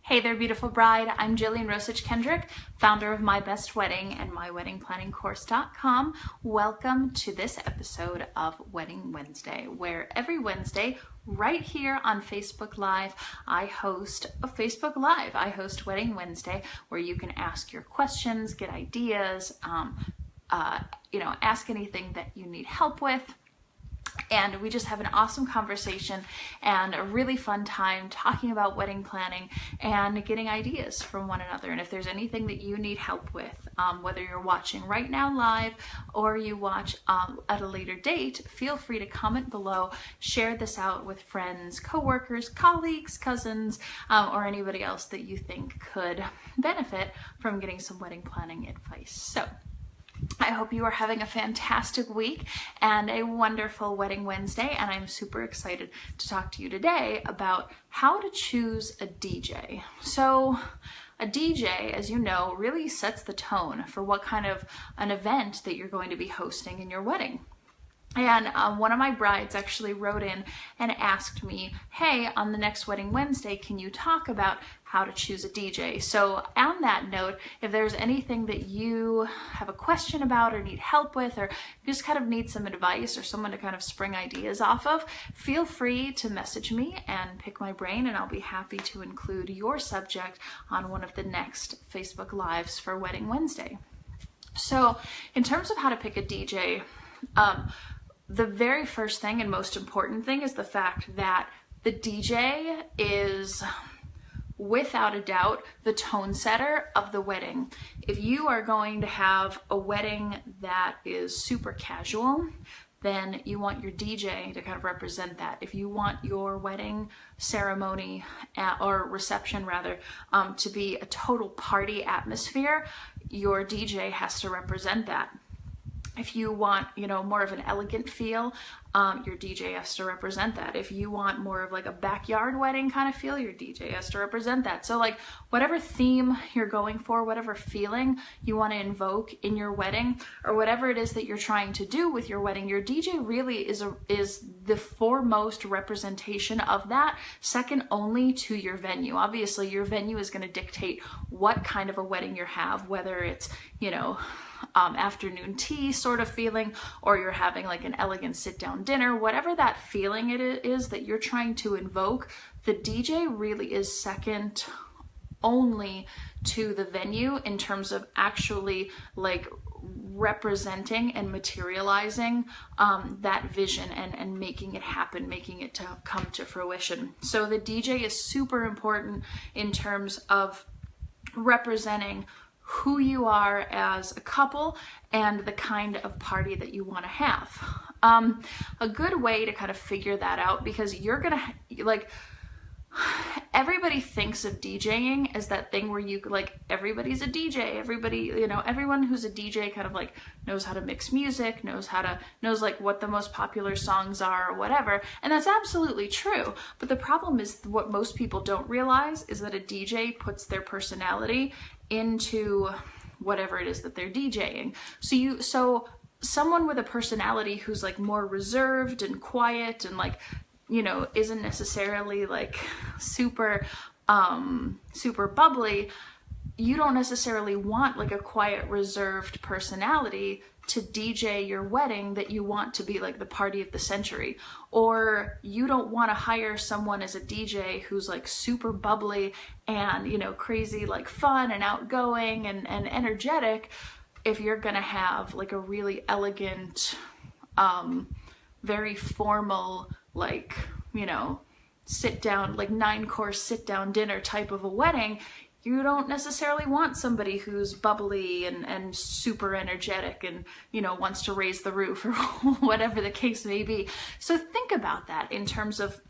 Hey there, beautiful bride. I'm Jillian Rosich Kendrick, founder of My Best Wedding and MyWeddingPlanningCourse.com. Welcome to this episode of Wedding Wednesday, where every Wednesday, right here on Facebook Live, I host a Facebook Live. I host Wedding Wednesday, where you can ask your questions, get ideas, ask anything that you need help with. And we just have an awesome conversation and a really fun time talking about wedding planning and getting ideas from one another. And if there's anything that you need help with, whether you're watching right now live or you watch at a later date, feel free to comment below, share this out with friends, coworkers, colleagues, cousins, or anybody else that you think could benefit from getting some wedding planning advice. So I hope you are having a fantastic week and a wonderful Wedding Wednesday, and I'm super excited to talk to you today about how to choose a DJ. So a DJ, as you know, really sets the tone for what kind of an event that you're going to be hosting in your wedding. And one of my brides actually wrote in and asked me, hey, on the next Wedding Wednesday, can you talk about how to choose a DJ? So on that note, if there's anything that you have a question about or need help with, or just kind of need some advice or someone to kind of spring ideas off of, feel free to message me and pick my brain, and I'll be happy to include your subject on one of the next Facebook Lives for Wedding Wednesday. So in terms of how to pick a DJ, the very first thing and most important thing is the fact that the DJ is, without a doubt, the tone setter of the wedding. If you are going to have a wedding that is super casual, then you want your DJ to kind of represent that. If you want your wedding ceremony or reception rather to be a total party atmosphere, your DJ has to represent that. If you want, more of an elegant feel, your DJ has to represent that. If you want more of like a backyard wedding kind of feel, your DJ has to represent that. So like whatever theme you're going for, whatever feeling you want to invoke in your wedding, or whatever it is that you're trying to do with your wedding, your DJ really is the foremost representation of that, second only to your venue. Obviously, your venue is going to dictate what kind of a wedding you have, whether it's, afternoon tea sort of feeling, or you're having like an elegant sit-down dinner, whatever that feeling it is that you're trying to invoke, the DJ really is second only to the venue in terms of actually like representing and materializing that vision and making it happen, making it to come to fruition. So the DJ is super important in terms of representing who you are as a couple and the kind of party that you want to have. A good way to kind of figure that out, because you're gonna everybody thinks of DJing as that thing where you everybody's a DJ, everybody, everyone who's a DJ kind of like knows how to mix music, knows like what the most popular songs are or whatever, and that's absolutely true. But the problem is, what most people don't realize is that a DJ puts their personality into whatever it is that they're DJing. So someone with a personality who's like more reserved and quiet and isn't necessarily like super bubbly, you don't necessarily want like a quiet, reserved personality to DJ your wedding that you want to be like the party of the century. Or you don't want to hire someone as a DJ who's like super bubbly and, crazy, like fun and outgoing and energetic, if you're gonna have like a really elegant, very formal, sit down, like 9-course sit down dinner type of a wedding. You don't necessarily want somebody who's bubbly and super energetic and, wants to raise the roof or whatever the case may be. So think about that in terms of,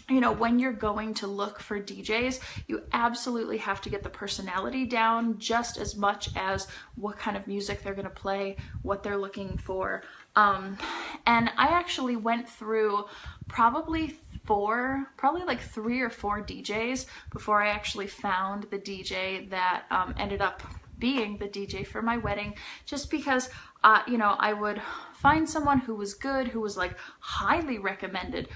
when you're going to look for DJs, you absolutely have to get the personality down just as much as what kind of music they're going to play, what they're looking for. And I actually went through probably 3 or 4 DJs before I actually found the DJ that ended up being the DJ for my wedding, just because you know, I would find someone who was good, who was like highly recommended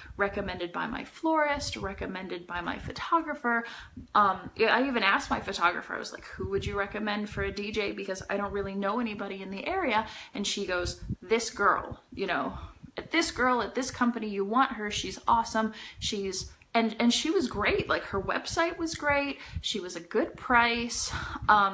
by my florist, recommended by my photographer. I even asked my photographer, I was like, who would you recommend for a DJ? Because I don't really know anybody in the area. And she goes, this girl, you know, this girl at this company, you want her. She's awesome. And she was great. Like, her website was great. She was a good price.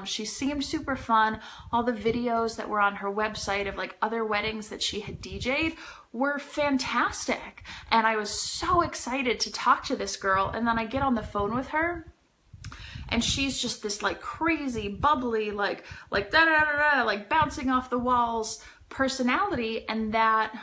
She seemed super fun. All the videos that were on her website of like other weddings that she had DJ'd were fantastic. And I was so excited to talk to this girl. And then I get on the phone with her, and she's just this like crazy, bubbly, like da da da da, like bouncing off the walls personality, and that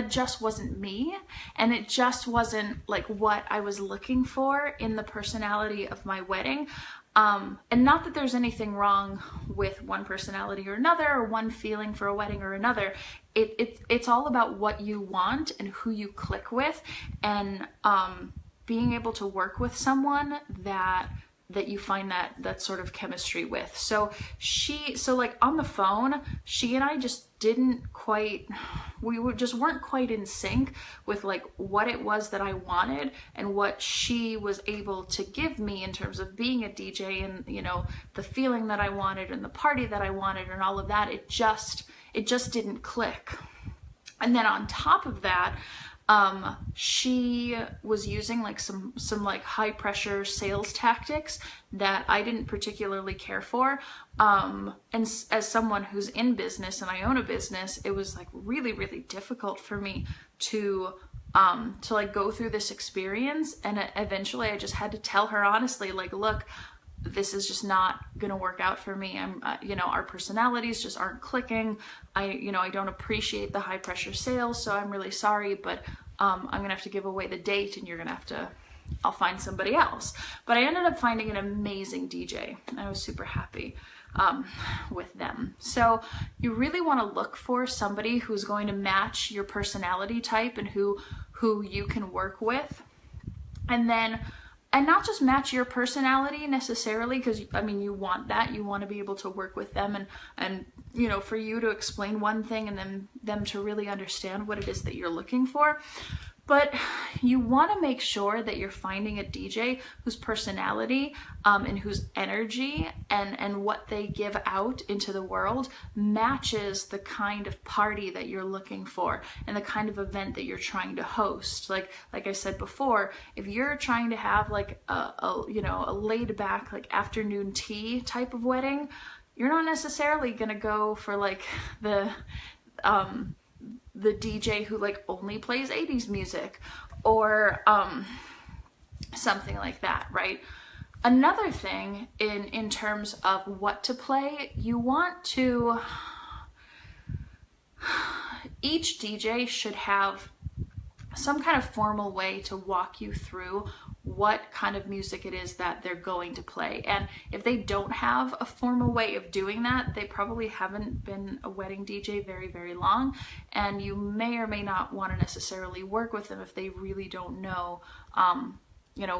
just wasn't me, and it just wasn't like what I was looking for in the personality of my wedding. And not that there's anything wrong with one personality or another, or one feeling for a wedding or another. It's all about what you want and who you click with, and being able to work with someone that you find that sort of chemistry with. So like on the phone, she and I just just weren't quite in sync with like what it was that I wanted and what she was able to give me in terms of being a DJ, and, you know, the feeling that I wanted and the party that I wanted and all of that. It just didn't click. And then on top of that, she was using like some like high pressure sales tactics that I didn't particularly care for. And as someone who's in business and I own a business, it was like really, really difficult for me to like go through this experience. And eventually I just had to tell her honestly, like, look, this is just not gonna work out for me. You know, our personalities just aren't clicking. I don't appreciate the high pressure sales, so I'm really sorry, but I'm gonna have to give away the date, and I'll find somebody else. But I ended up finding an amazing DJ, and I was super happy with them. So you really want to look for somebody who's going to match your personality type and who you can work with, and not just match your personality necessarily, because I mean, you want that, you want to be able to work with them and you know, for you to explain one thing and then them to really understand what it is that you're looking for. But you want to make sure that you're finding a DJ whose personality and whose energy and what they give out into the world matches the kind of party that you're looking for and the kind of event that you're trying to host. Like I said before, if you're trying to have like a laid back like afternoon tea type of wedding, you're not necessarily going to go for like the DJ who like only plays 80s music or something like that, right? Another thing in terms of what to play, you want to, each DJ should have some kind of formal way to walk you through what kind of music it is that they're going to play. And if they don't have a formal way of doing that, they probably haven't been a wedding DJ very, very long, and you may or may not want to necessarily work with them if they really don't know,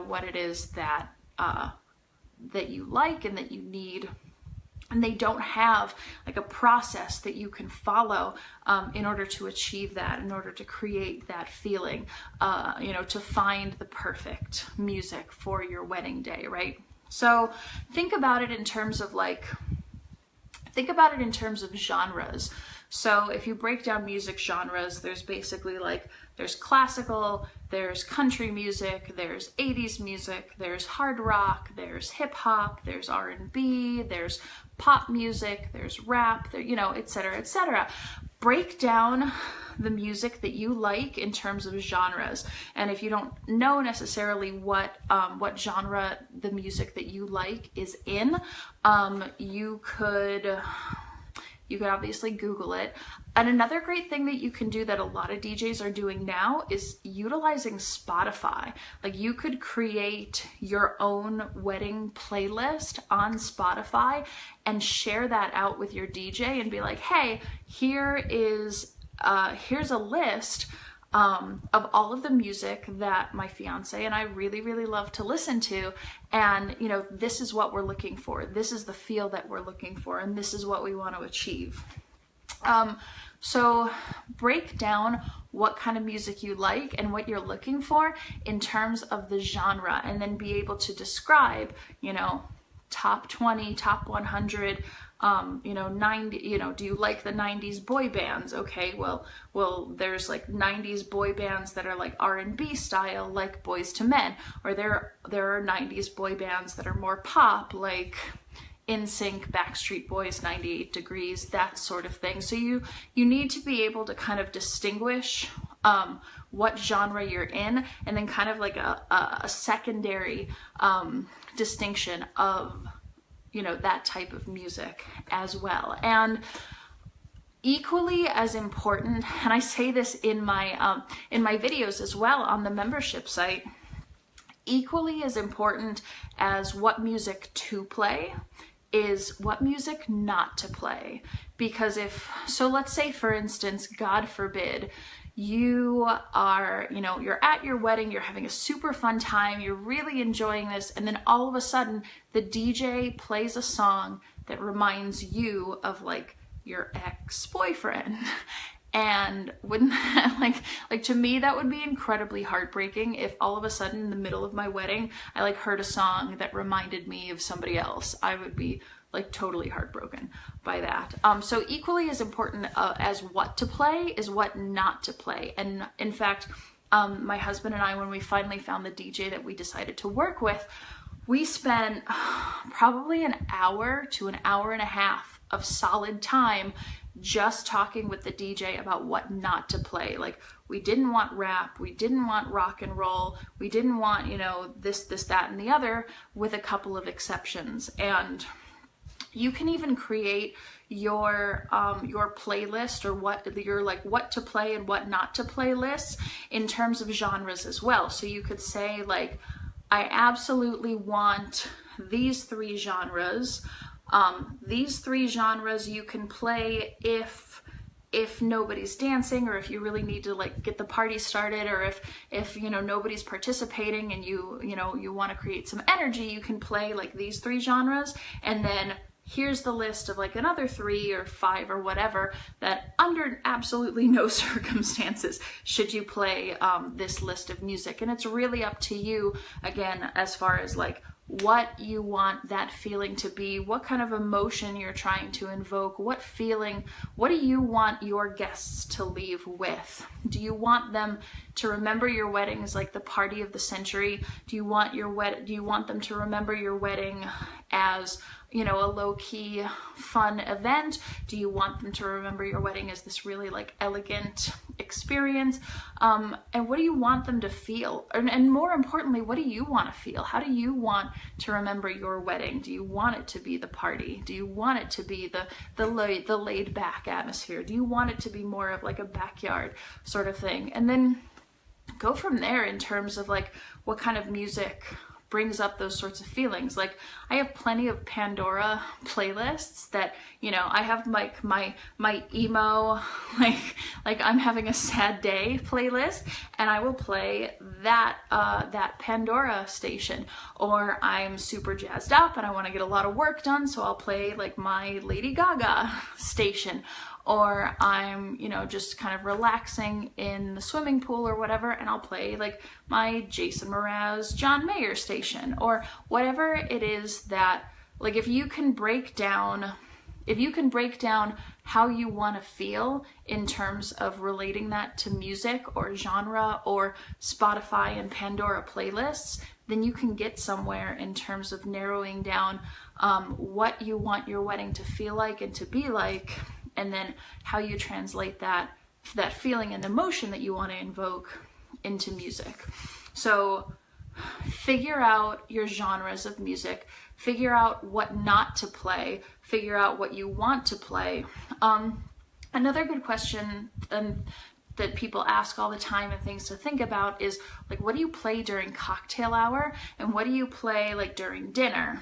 what it is that that you like and that you need. And they don't have like a process that you can follow in order to achieve that, in order to create that feeling, to find the perfect music for your wedding day, right? So think about it in terms of genres. So if you break down music genres, there's basically there's classical, there's country music, there's 80s music, there's hard rock, there's hip hop, there's R&B, there's pop music, there's rap, et cetera, et cetera. Break down the music that you like in terms of genres. And if you don't know necessarily what genre the music that you like is in, you could obviously Google it. And another great thing that you can do that a lot of DJs are doing now is utilizing Spotify. Like, you could create your own wedding playlist on Spotify and share that out with your DJ and be like, hey, here's a list of all of the music that my fiance and I really, really love to listen to. And, this is what we're looking for. This is the feel that we're looking for. And this is what we want to achieve. So break down what kind of music you like and what you're looking for in terms of the genre, and then be able to describe, you know, top 20, top 100, you know, 90, you know, do you like the 90s boy bands? Okay, well, there's like 90s boy bands that are like R&B style, like Boys to Men, or there are 90s boy bands that are more pop, like NSYNC, Backstreet Boys, 98 Degrees, that sort of thing. So you need to be able to kind of distinguish what genre you're in, and then kind of like a secondary distinction of, you know, that type of music as well. And equally as important, and I say this in my videos as well on the membership site, equally as important as what music to play is what music not to play. Because let's say, for instance, God forbid, you are, you know, you're at your wedding, you're having a super fun time, you're really enjoying this, and then all of a sudden the DJ plays a song that reminds you of like your ex-boyfriend. And wouldn't that, like to me, that would be incredibly heartbreaking if all of a sudden in the middle of my wedding I like heard a song that reminded me of somebody else. I would be like totally heartbroken by that. So equally as important as what to play is what not to play. And in fact, my husband and I, when we finally found the DJ that we decided to work with, we spent probably an hour to an hour and a half of solid time just talking with the DJ about what not to play. Like, we didn't want rap, we didn't want rock and roll, we didn't want, you know, this, that, and the other, with a couple of exceptions. And you can even create your playlist, or what to play and what not to play lists in terms of genres as well. So you could say, like, I absolutely want these 3 genres. These 3 genres you can play if nobody's dancing, or if you really need to like get the party started, or if you know nobody's participating and you want to create some energy, you can play like these 3 genres. And then here's the list of like another 3 or 5 or whatever, that under absolutely no circumstances should you play this list of music. And it's really up to you, again, as far as like what you want that feeling to be, what kind of emotion you're trying to invoke, what do you want your guests to leave with? Do you want them to remember your wedding as like the party of the century? Do you want them to remember your wedding as, you know, a low-key fun event? Do you want them to remember your wedding as this really like elegant experience? And what do you want them to feel? And more importantly, what do you want to feel? How do you want to remember your wedding? Do you want it to be the party? Do you want it to be the laid back atmosphere? Do you want it to be more of like a backyard sort of thing? And then go from there in terms of like what kind of music brings up those sorts of feelings. Like, I have plenty of Pandora playlists that, you know, I have like my emo, like I'm having a sad day playlist, and I will play that Pandora station. Or I'm super jazzed up and I want to get a lot of work done, so I'll play like my Lady Gaga station. Or I'm, you know, just kind of relaxing in the swimming pool or whatever, and I'll play like my Jason Mraz, John Mayer station, or whatever it is that, like, if you can break down how you want to feel in terms of relating that to music or genre or Spotify and Pandora playlists, then you can get somewhere in terms of narrowing down what you want your wedding to feel like and to be like, and then how you translate that feeling and emotion that you want to invoke into music. So figure out your genres of music, figure out what not to play, figure out what you want to play. Another good question that people ask all the time and things to think about is, like, what do you play during cocktail hour and what do you play like during dinner?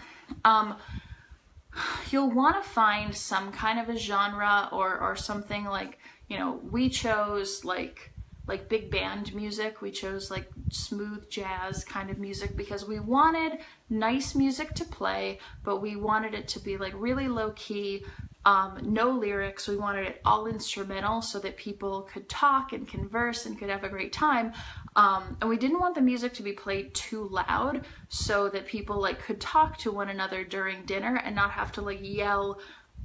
You'll want to find some kind of a genre or something, like, you know, we chose like big band music. We chose like smooth jazz kind of music because we wanted nice music to play, but we wanted it to be like really low key, no lyrics. We wanted it all instrumental so that people could talk and converse and could have a great time. And we didn't want the music to be played too loud so that people like could talk to one another during dinner and not have to like yell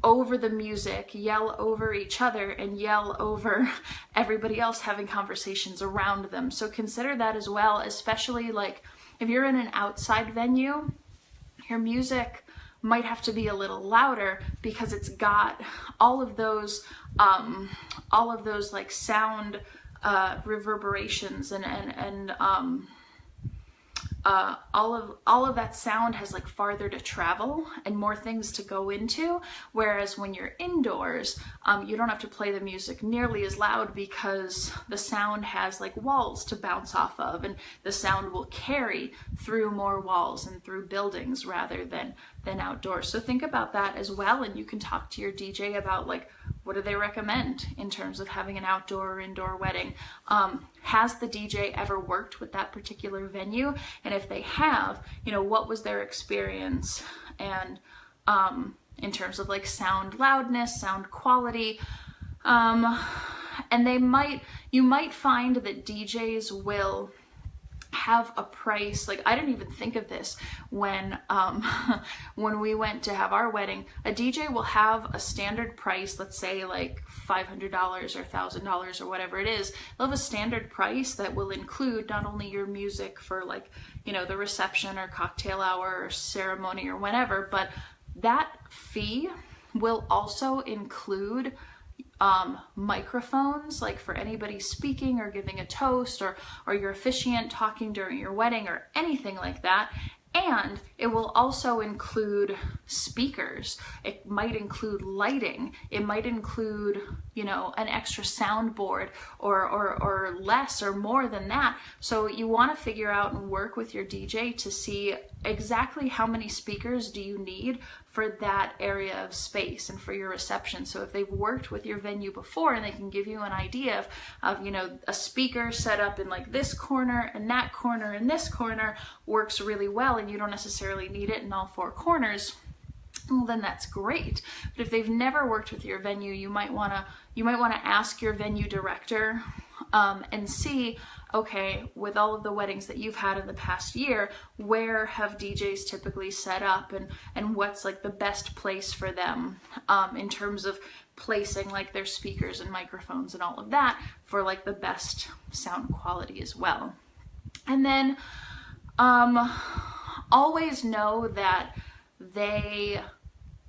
over the music, yell over each other, and yell over everybody else having conversations around them. So consider that as well, especially like if you're in an outside venue, your music might have to be a little louder because it's got all of those like sound reverberations and all of that sound has like farther to travel and more things to go into, whereas when you're indoors, you don't have to play the music nearly as loud because the sound has like walls to bounce off of, and the sound will carry through more walls and through buildings rather than outdoors. So think about that as well, and you can talk to your DJ about like, what do they recommend in terms of having an outdoor or indoor wedding? Has the DJ ever worked with that particular venue? And if they have, you know, what was their experience? And in terms of like sound loudness, sound quality, and you might find that DJs will have a price. Like, I didn't even think of this when we went to have our wedding. A DJ will have a standard price, let's say like $500 or $1,000 or whatever it is. They'll have a standard price that will include not only your music for like, you know, the reception or cocktail hour or ceremony or whatever, but that fee will also include microphones, like for anybody speaking or giving a toast, or your officiant talking during your wedding or anything like that. And it will also include speakers. It might include lighting. It might include, you know, an extra soundboard or less or more than that. So you want to figure out and work with your DJ to see exactly how many speakers do you need for that area of space and for your reception. So if they've worked with your venue before and they can give you an idea of you know, a speaker set up in like this corner and that corner and this corner works really well, and you don't necessarily need it in all four corners, well, then that's great. But if they've never worked with your venue, you might want to ask your venue director and see, okay, with all of the weddings that you've had in the past year, where have DJs typically set up, and what's like the best place for them in terms of placing like their speakers and microphones and all of that for like the best sound quality as well. And then always know that they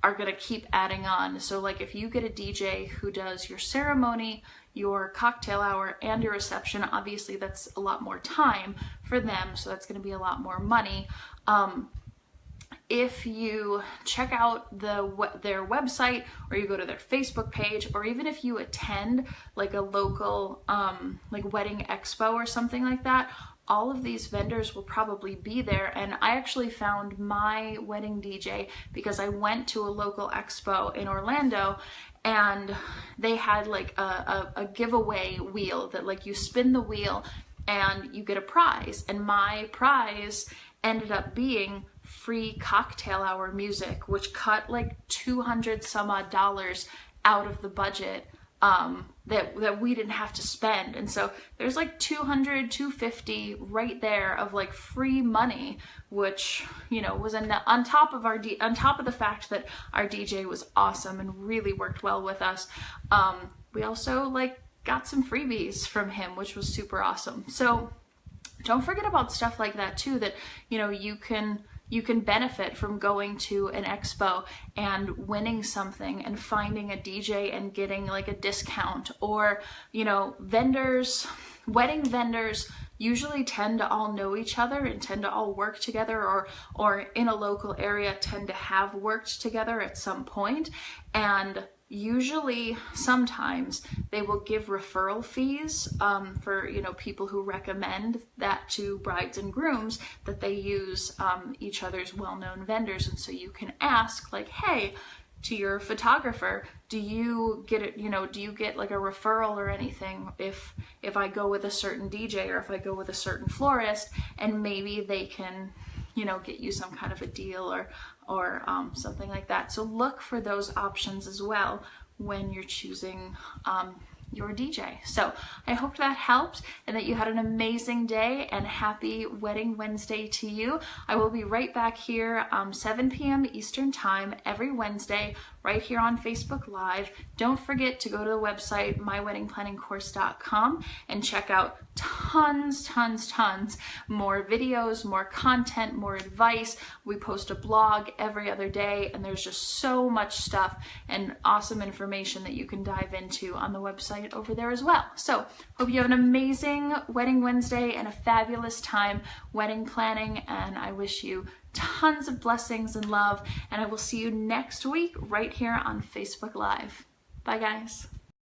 are going to keep adding on. So like if you get a DJ who does your ceremony, your cocktail hour, and your reception, obviously that's a lot more time for them, so that's going to be a lot more money. If you check out their website, or you go to their Facebook page, or even if you attend like a local like wedding expo or something like that, all of these vendors will probably be there. And I actually found my wedding DJ because I went to a local expo in Orlando, and they had like a giveaway wheel that like you spin the wheel and you get a prize. And my prize ended up being free cocktail hour music, which cut like $200 some odd out of the budget that we didn't have to spend. And so there's like $200, $250 right there of like free money, which, you know, was on top of the fact that our DJ was awesome and really worked well with us. We also like got some freebies from him, which was super awesome. So don't forget about stuff like that too, that, you know, you can benefit from going to an expo and winning something and finding a DJ and getting like a discount. Or, you know, wedding vendors usually tend to all know each other and tend to all work together, or in a local area tend to have worked together at some point. And usually, sometimes they will give referral fees for, you know, people who recommend that to brides and grooms, that they use each other's well-known vendors. And so you can ask like, hey, to your photographer, do you get it, you know, do you get like a referral or anything if I go with a certain DJ or if I go with a certain florist? And maybe they can, you know, get you some kind of a deal or something like that. So look for those options as well when you're choosing your DJ. So I hope that helped and that you had an amazing day, and happy Wedding Wednesday to you. I will be right back here 7 p.m. Eastern Time every Wednesday right here on Facebook Live. Don't forget to go to the website myweddingplanningcourse.com and check out tons more videos, more content, more advice. We post a blog every other day, and there's just so much stuff and awesome information that you can dive into on the website over there as well. So hope you have an amazing Wedding Wednesday and a fabulous time wedding planning, and I wish you tons of blessings and love, and I will see you next week right here on Facebook Live. Bye guys.